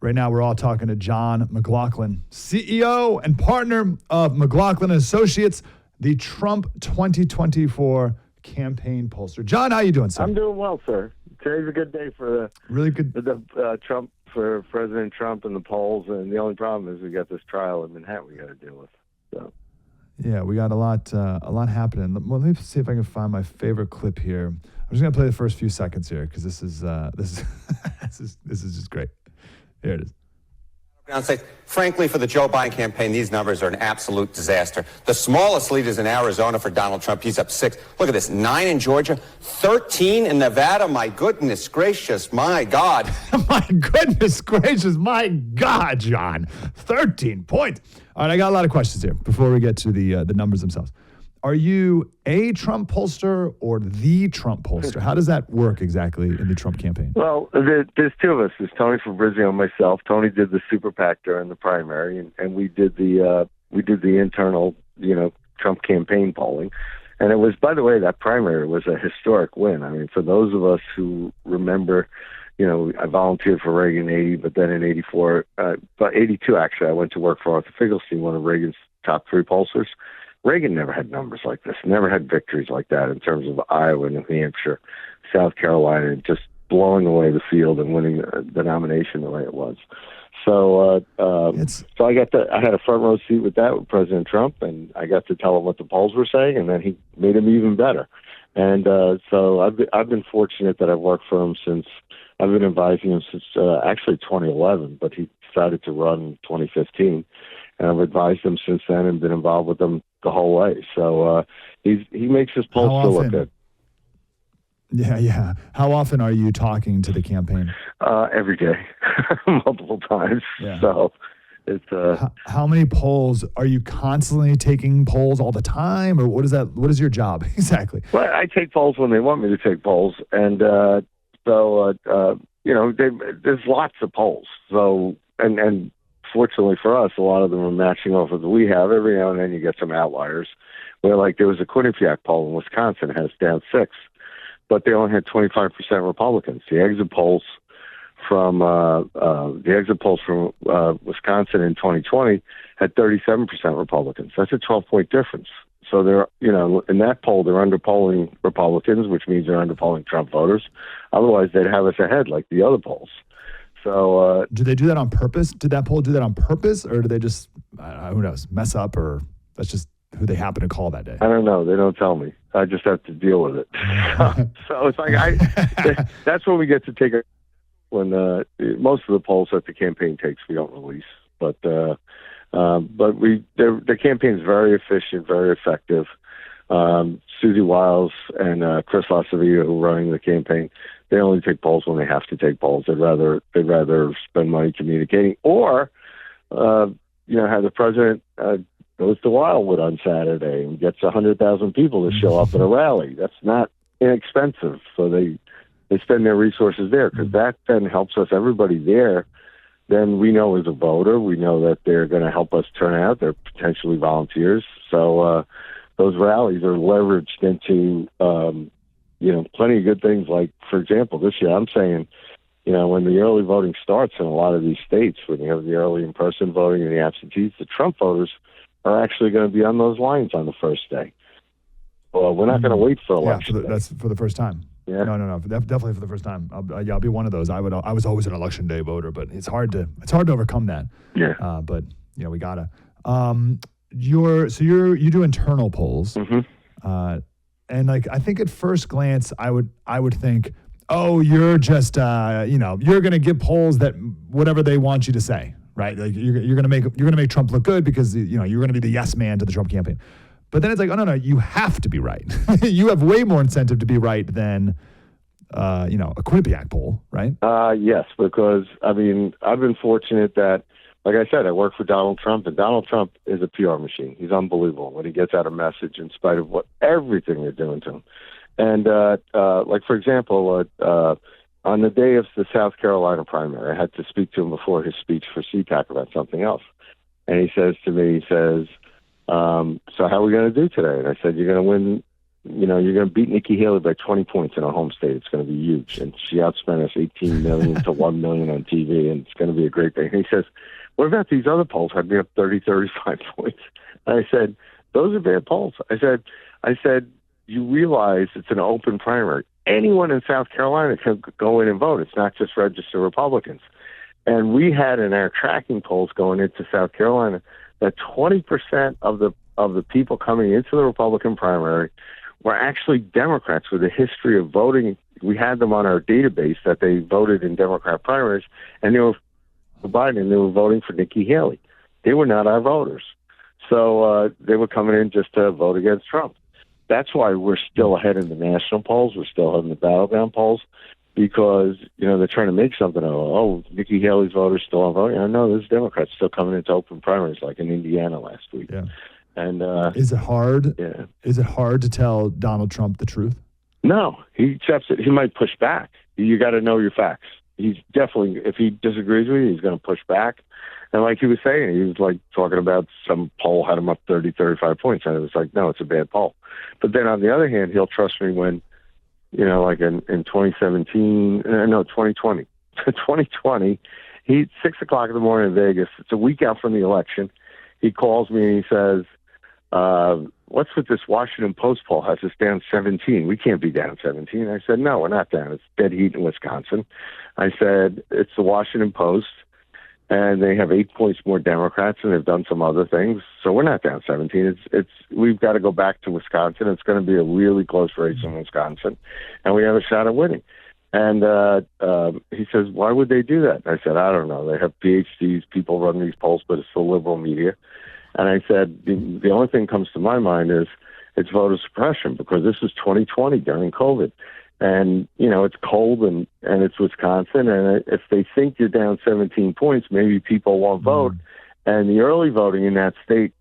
Right now, we're all talking to John McLaughlin, CEO and partner of McLaughlin Associates, the Trump 2024 campaign pollster. John, how you doing, sir? I'm doing well, sir. Today's a good day for really good. Trump, for President Trump and the polls, and the only problem is we got this trial in Manhattan we got to deal with. So. Yeah, we got a lot happening. Well, let me see if I can find my favorite clip here. I'm just gonna play the first few seconds here because this is this is just great. Here it is. I'll say, frankly, for the Joe Biden campaign, these numbers are an absolute disaster. The smallest lead is in Arizona for Donald Trump. He's up 6. Look at this, 9 in Georgia, 13 in Nevada. My goodness gracious, my God. My goodness gracious, my God, John. 13 points. All right, I got a lot of questions here before we get to the numbers themselves. Are you a Trump pollster or the Trump pollster? How does that work exactly in the Trump campaign? Well, there's two of us. There's Tony Fabrizio and myself. Tony did the super PAC during the primary, and we did the internal, Trump campaign polling. And it was, by the way, that primary was a historic win. I mean, for those of us who remember, I volunteered for Reagan 80, but then in 84, but 82 actually, I went to work for Arthur Finkelstein, one of Reagan's top 3 pollsters. Reagan never had numbers like this, never had victories like that in terms of Iowa, New Hampshire, South Carolina, and just blowing away the field and winning the nomination the way it was. So, so I had a front row seat with that with President Trump, and I got to tell him what the polls were saying, and then he made him even better. And so I've been fortunate that I've worked for him since. I've been advising him since actually 2011, but he decided to run in 2015. And I've advised him since then and been involved with him the whole way. So he makes his polls still look good. Yeah. How often are you talking to the campaign? Every day, multiple times. Yeah. So it's how many polls are you constantly taking polls all the time, or what is that? What is your job exactly? Well, I take polls when they want me to take polls, and there's lots of polls. So and fortunately for us, a lot of them are matching off of that we have. Every now and then you get some outliers where, like, there was a Quinnipiac poll in Wisconsin, has down 6, but they only had 25% Republicans. The exit polls from Wisconsin in 2020 had 37% Republicans. That's a 12-point difference. So they're, in that poll, they're underpolling Republicans, which means they're underpolling Trump voters. Otherwise, they'd have us ahead like the other polls. So, do they do that on purpose? Did that poll do that on purpose, or do they just, who knows, mess up, or that's just who they happen to call that day? I don't know. They don't tell me. I just have to deal with it. So it's like that's when we get to take when most of the polls that the campaign takes we don't release, but the campaign is very efficient, very effective. Susie Wiles and Chris LaSavia, who are running the campaign, they only take polls when they have to take polls. They'd rather spend money communicating, or have the president goes to Wildwood on Saturday and gets 100,000 people to show up at a rally. That's not inexpensive, so they spend their resources there, because that then helps us. Everybody there, then we know as a voter, we know that they're going to help us turn out. They're potentially volunteers, so those rallies are leveraged into plenty of good things. Like, for example, this year I'm saying, when the early voting starts in a lot of these states, when you have the early in-person voting and the absentees, the Trump voters are actually going to be on those lines on the first day. Well, we're not going to wait for election. Yeah, that's for the first time. Yeah. No, definitely for the first time. I'll be one of those. I was always an election day voter, but it's hard to overcome that. Yeah. But we gotta. You do internal polls. Mm-hmm. And like, I think at first glance, I would think, oh, you're just, you're going to give polls that whatever they want you to say, right? Like you're going to make Trump look good because, you're going to be the yes man to the Trump campaign. But then it's like, oh, no, you have to be right. You have way more incentive to be right than, a Quinnipiac poll, right? Yes, because, I've been fortunate that, like I said, I work for Donald Trump, and Donald Trump is a PR machine. He's unbelievable when he gets out a message in spite of everything they're doing to him. And, like, for example, on the day of the South Carolina primary, I had to speak to him before his speech for CPAC about something else. And he says to me, so how are we going to do today? And I said, you're going to win you're going to beat Nikki Haley by 20 points in our home state. It's going to be huge. And she outspent us 18 million to 1 million on TV, and it's going to be a great thing. And he says, what about these other polls? I'd be up 30, 35 points. And I said, those are bad polls. I said, you realize it's an open primary. Anyone in South Carolina can go in and vote. It's not just registered Republicans. And we had in our tracking polls going into South Carolina that 20% of the people coming into the Republican primary were actually Democrats with a history of voting. We had them on our database that they voted in Democrat primaries, and they were for Biden, and they were voting for Nikki Haley. They were not our voters. So they were coming in just to vote against Trump. That's why we're still ahead in the national polls. We're still ahead in the battleground polls because, they're trying to make something of, Nikki Haley's voters still aren't voting. I know there's Democrats still coming into open primaries like in Indiana last week. Yeah. And is it hard? Yeah. Is it hard to tell Donald Trump the truth? No, he accepts it. He might push back. You got to know your facts. He's definitely, if he disagrees with you, he's going to push back. And like he was saying, he was like talking about some poll had him up 30, 35 points. And it was like, no, it's a bad poll. But then on the other hand, he'll trust me when, like in 2017, 2020. 2020, 6 o'clock in the morning in Vegas. It's a week out from the election. He calls me and he says, what's with this Washington Post poll? Has us down 17. We can't be down 17. I said, no, we're not down. It's dead heat in Wisconsin. I said, it's the Washington Post, and they have 8 points more Democrats, and they've done some other things. So we're not down 17. We've got to go back to Wisconsin. It's going to be a really close race in Wisconsin, and we have a shot at winning. And he says, why would they do that? And I said, I don't know. They have PhDs, people run these polls, but it's the liberal media. And I said, the only thing that comes to my mind is it's voter suppression because this is 2020 during COVID. And, it's cold and it's Wisconsin. And if they think you're down 17 points, maybe people won't vote. And the early voting in that state,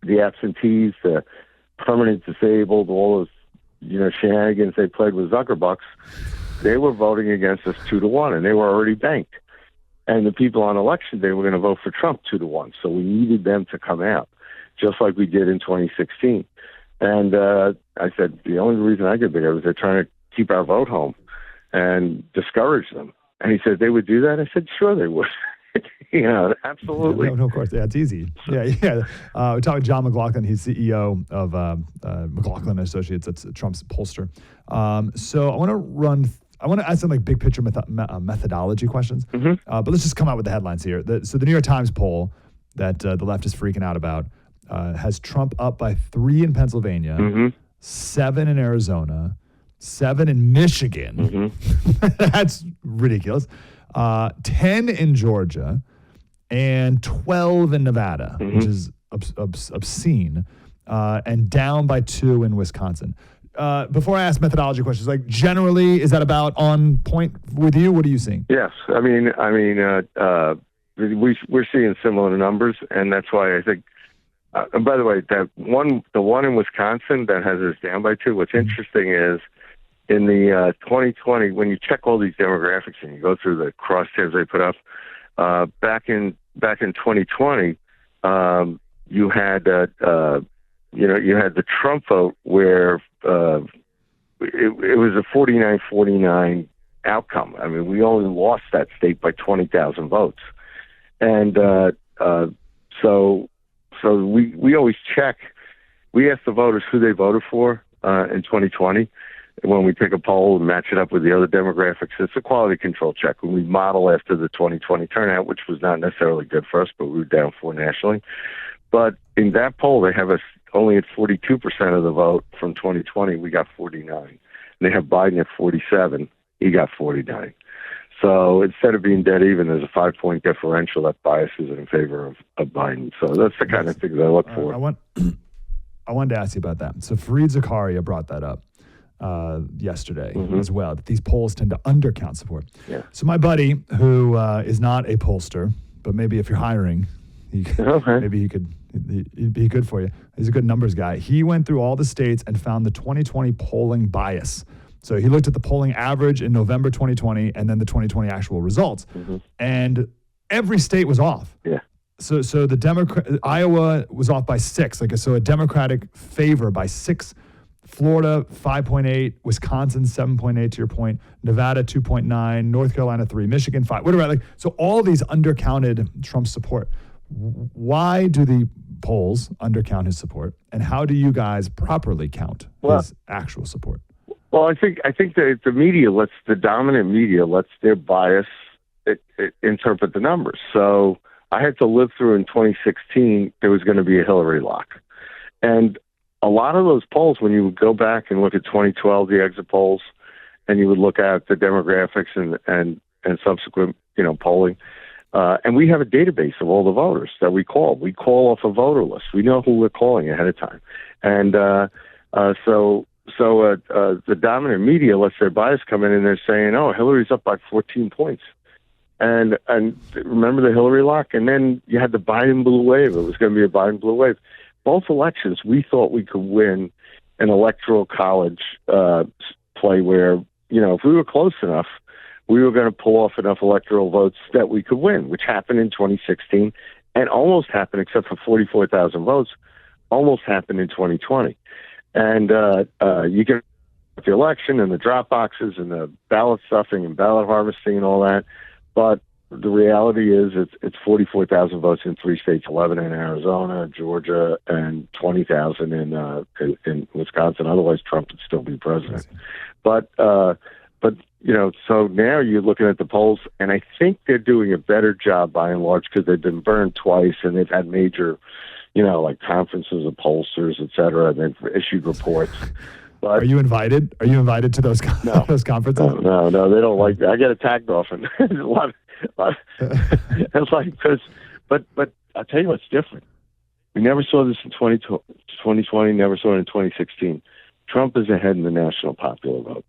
the absentees, the permanent disabled, all those, shenanigans they played with Zuckerbucks, they were voting against us 2-1, and they were already banked. And the people on election day were going to vote for Trump 2-1. So we needed them to come out, just like we did in 2016. And I said, the only reason I could think of is they're trying to keep our vote home and discourage them. And he said, they would do that? I said, sure they would. Absolutely. No, of course. Yeah, it's easy. Yeah. We're talking John McLaughlin. He's CEO of McLaughlin Associates. That's Trump's pollster. So I want to ask some big picture methodology questions. But let's just come out with the headlines here. So the New York Times poll that the left is freaking out about has Trump up by 3 in Pennsylvania, 7 in Arizona, 7 in Michigan. That's ridiculous. 10 in Georgia, and 12 in Nevada, which is obscene, and down by 2 in Wisconsin. Before I ask methodology questions, generally, is that about on point with you? What are you seeing? Yes, we're seeing similar numbers, and that's why I think. And by the way, the one in Wisconsin that has us down by 2. What's interesting is in the 2020, when you check all these demographics and you go through the crosshairs they put up, back in 2020, you had the Trump vote where it was a 49-49 outcome. I mean, we only lost that state by 20,000 votes, and so we always check. We ask the voters who they voted for in 2020. When we take a poll and match it up with the other demographics, it's a quality control check. When we model after the 2020 turnout, which was not necessarily good for us, but we were down 4 nationally. But in that poll, they have us only at 42% of the vote from 2020. We got 49. They have Biden at 47. He got 49. So instead of being dead even, there's a 5-point differential that biases it in favor of Biden. So that's the kind of things I look for. I wanted to ask you about that. So Fareed Zakaria brought that up yesterday as well, that these polls tend to undercount support. Yeah. So my buddy, who is not a pollster, but maybe if you're hiring, maybe he'd be good for you. He's a good numbers guy. He went through all the states and found the 2020 polling bias. So he looked at the polling average in November 2020 and then the 2020 actual results. And every state was off. Yeah. So the Iowa was off by 6, so a Democratic favor by 6 Florida 5.8, Wisconsin 7.8 to your point, Nevada 2.9, North Carolina 3, Michigan 5. Whatever. Like, so all these undercounted Trump support. Why do the polls undercount his support, and how do you guys properly count his actual support? Well, I think that the dominant media lets their bias interpret the numbers. So I had to live through in 2016 there was going to be a Hillary lock, and a lot of those polls, when you would go back and look at 2012, the exit polls, and you would look at the demographics and subsequent polling. And we have a database of all the voters that we call. We call off a voter list. We know who we're calling ahead of time. And so the dominant media lets their bias come in, and they're saying, oh, Hillary's up by 14 points. And remember the Hillary lock? And then you had the Biden blue wave. It was going to be a Biden blue wave. Both elections, we thought we could win an electoral college play where, if we were close enough, we were going to pull off enough electoral votes that we could win, which happened in 2016 and almost happened, except for 44,000 votes, almost happened in 2020. And you get the election and the drop boxes and the ballot stuffing and ballot harvesting and all that. But the reality is it's 44,000 votes in 3 states, 11 in Arizona, Georgia, and 20,000 in Wisconsin. Otherwise, Trump would still be president. But so now you're looking at the polls, and I think they're doing a better job by and large because they've been burned twice, and they've had major, like conferences of pollsters, et cetera, and they've issued reports. But are you invited? Are you invited to those those conferences? No, they don't like that. I get attacked often. a lot. It's like but I'll tell you what's different. We never saw this in 2020, never saw it in 2016. Trump is ahead in the national popular vote.